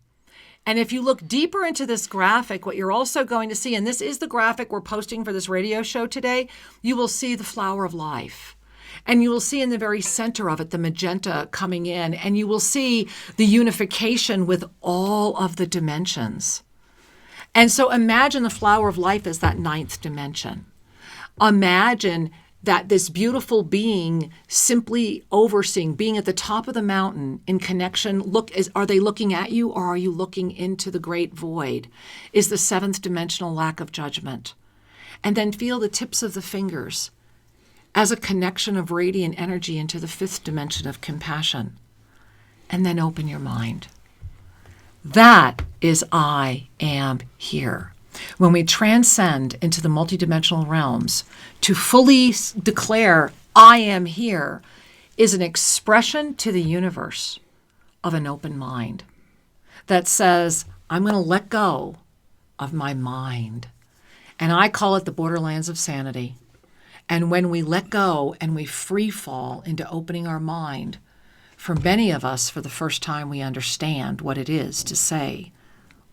And if you look deeper into this graphic, what you're also going to see, and this is the graphic we're posting for this radio show today, you will see the flower of life. And you will see in the very center of it the magenta coming in, and you will see the unification with all of the dimensions. And so imagine the flower of life as that 9th dimension. Imagine that this beautiful being simply overseeing, being at the top of the mountain in connection. Are they looking at you, or are you looking into the great void? Is the 7th dimensional lack of judgment. And then feel the tips of the fingers as a connection of radiant energy into the 5th dimension of compassion. And then open your mind. That is I am here. when we transcend into the multidimensional realms, to fully declare, I am here, is an expression to the universe of an open mind that says, I'm going to let go of my mind. And I call it the borderlands of sanity. And when we let go and we free fall into opening our mind, for many of us, for the first time, we understand what it is to say,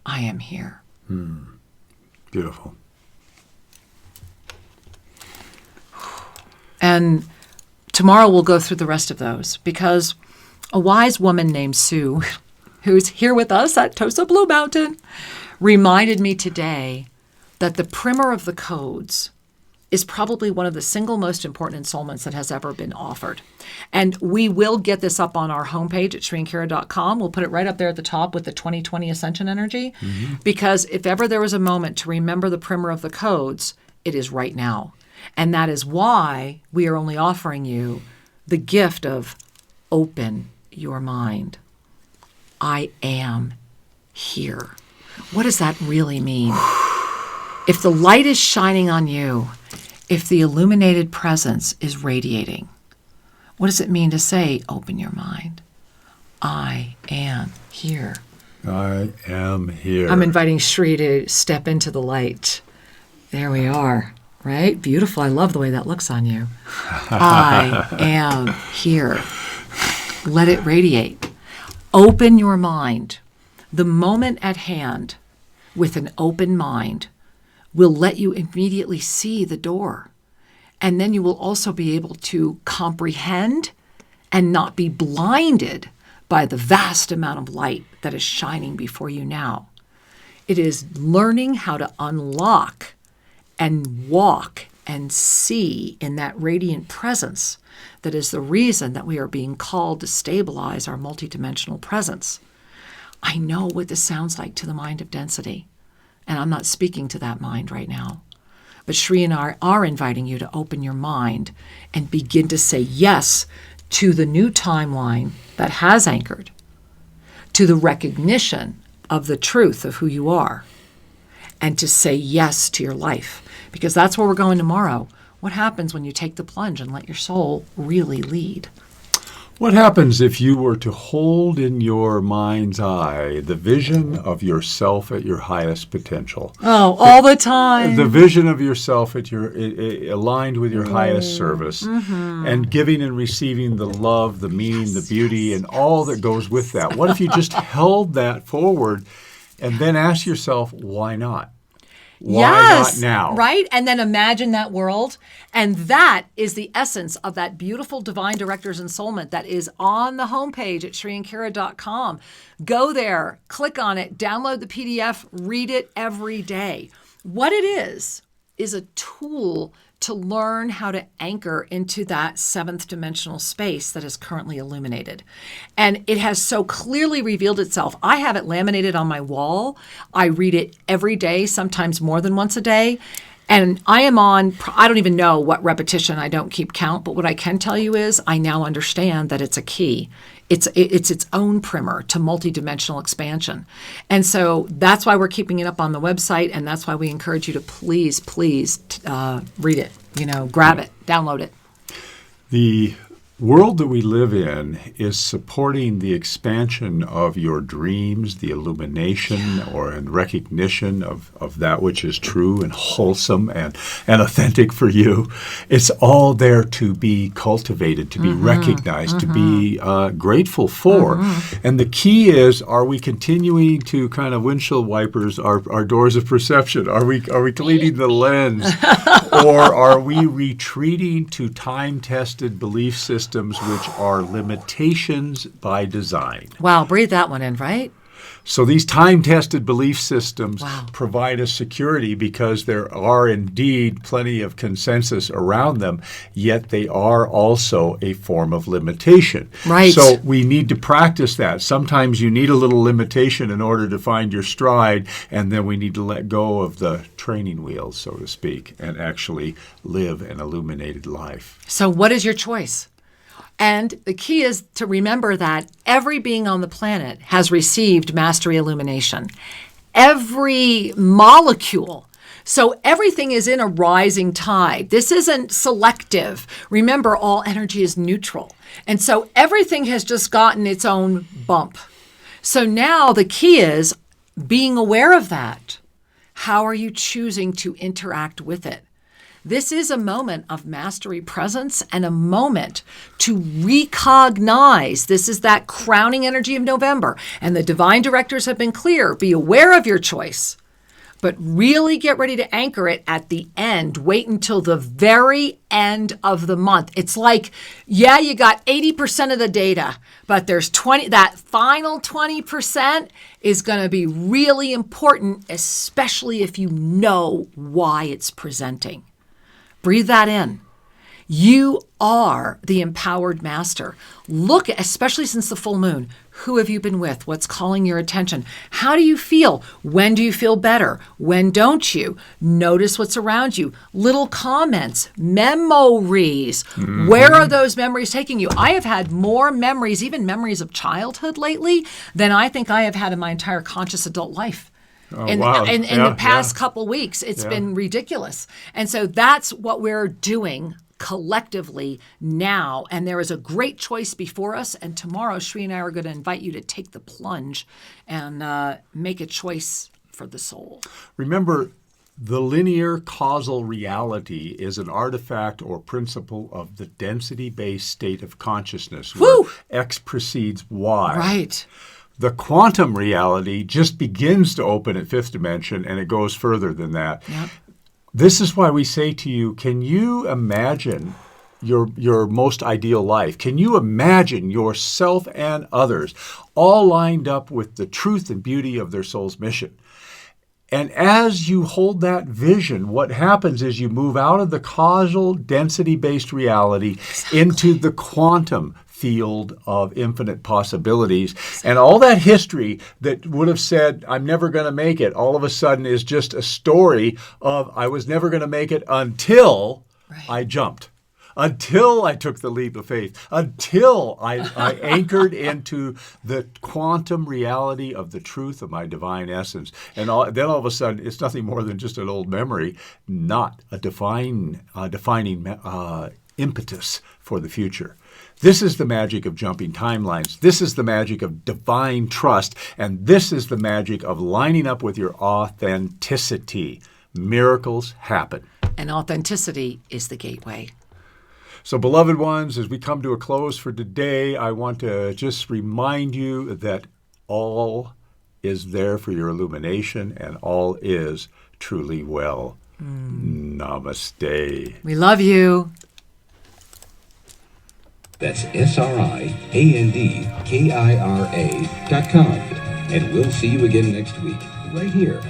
I am here. Beautiful. And tomorrow we'll go through the rest of those, because a wise woman named Sue, who's here with us at Tosa Blue Mountain, reminded me today that the primer of the codes is probably one of the single most important ensoulments that has ever been offered. And we will get this up on our homepage at ShriandKira.com. We'll put it right up there at the top with the 2020 Ascension energy, because if ever there was a moment to remember the primer of the codes, it is right now. And that is why we are only offering you the gift of open your mind. I am here. What does that really mean? If the light is shining on you, if the illuminated presence is radiating, what does it mean to say, open your mind? I am here. I am here. I'm inviting Shri to step into the light. There we are, right? Beautiful. I love the way that looks on you. I am here. Let it radiate. Open your mind. The moment at hand with an open mind will let you immediately see the door. And then you will also be able to comprehend and not be blinded by the vast amount of light that is shining before you now. It is learning how to unlock and walk and see in that radiant presence that is the reason that we are being called to stabilize our multidimensional presence. I know what this sounds like to the mind of density, and I'm not speaking to that mind right now. But Shri and I are inviting you to open your mind and begin to say yes to the new timeline that has anchored, to the recognition of the truth of who you are, and to say yes to your life. Because that's where we're going tomorrow. What happens when you take the plunge and let your soul really lead? What happens if you were to hold in your mind's eye the vision of yourself at your highest potential? Oh, all the time. The vision of yourself at your aligned with your highest service, and giving and receiving the love, the meaning, the beauty, and all that goes with that. What if you just held that forward and then ask yourself, why not? Why not now? Right? And then imagine that world. And that is the essence of that beautiful Divine Director's Ensoulment that is on the homepage at ShriandKira.com. Go there, click on it, download the PDF, read it every day. What it is a tool to learn how to anchor into that seventh dimensional space that is currently illuminated. And it has so clearly revealed itself. I have it laminated on my wall. I read it every day, sometimes more than once a day. And I am on, I don't even know what repetition, I don't keep count, but what I can tell you is I now understand that it's a key. It's its own primer to multidimensional expansion. And so that's why we're keeping it up on the website, and that's why we encourage you to please read it, grab it, download it. The world that we live in is supporting the expansion of your dreams, the illumination and recognition of that which is true and wholesome and authentic for you. It's all there to be cultivated, to be recognized, to be grateful for. And the key is, are we continuing to kind of windshield wipers our doors of perception? Are we cleaning the lens? Or are we retreating to time-tested belief systems which are limitations by design? Wow, breathe that one in, right? So these time-tested belief systems provide us security because there are indeed plenty of consensus around them, yet they are also a form of limitation. Right. So we need to practice that. Sometimes you need a little limitation in order to find your stride, and then we need to let go of the training wheels, so to speak, and actually live an illuminated life. So what is your choice? And the key is to remember that every being on the planet has received mastery illumination. every molecule. So everything is in a rising tide. This isn't selective. Remember, all energy is neutral. And so everything has just gotten its own bump. So now the key is being aware of that. How are you choosing to interact with it? This is a moment of mastery presence and a moment to recognize. This is that crowning energy of November. And the divine directors have been clear. Be aware of your choice, but really get ready to anchor it at the end. Wait until the very end of the month. It's like, yeah, you got 80% of the data, but there's 20, that final 20% is going to be really important, especially if you know why it's presenting. Breathe that in. You are the empowered master. Look, especially since the full moon, who have you been with? What's calling your attention? How do you feel? When do you feel better? When don't you? Notice what's around you. Little comments, memories. Where are those memories taking you? I have had more memories, even memories of childhood lately, than I think I have had in my entire conscious adult life. In the past couple weeks, it's been ridiculous. And so that's what we're doing collectively now. And there is a great choice before us. And tomorrow, Shri and I are going to invite you to take the plunge and make a choice for the soul. Remember, the linear causal reality is an artifact or principle of the density-based state of consciousness, where X precedes Y. Right. The quantum reality just begins to open at fifth dimension, and it goes further than that. Yep. This is why we say to you, can you imagine your most ideal life? Can you imagine yourself and others all lined up with the truth and beauty of their soul's mission? And as you hold that vision, what happens is you move out of the causal density-based reality into the quantum field of infinite possibilities. And all that history that would have said, I'm never going to make it, all of a sudden is just a story of I was never going to make it until I jumped, until I took the leap of faith, until I anchored into the quantum reality of the truth of my divine essence. And then all of a sudden, it's nothing more than just an old memory, not a defining impetus for the future. This is the magic of jumping timelines. This is the magic of divine trust. And this is the magic of lining up with your authenticity. Miracles happen. And authenticity is the gateway. So, beloved ones, as we come to a close for today, I want to just remind you that all is there for your illumination and all is truly well. Namaste. We love you. That's SRIANDKIRA.com. And we'll see you again next week, right here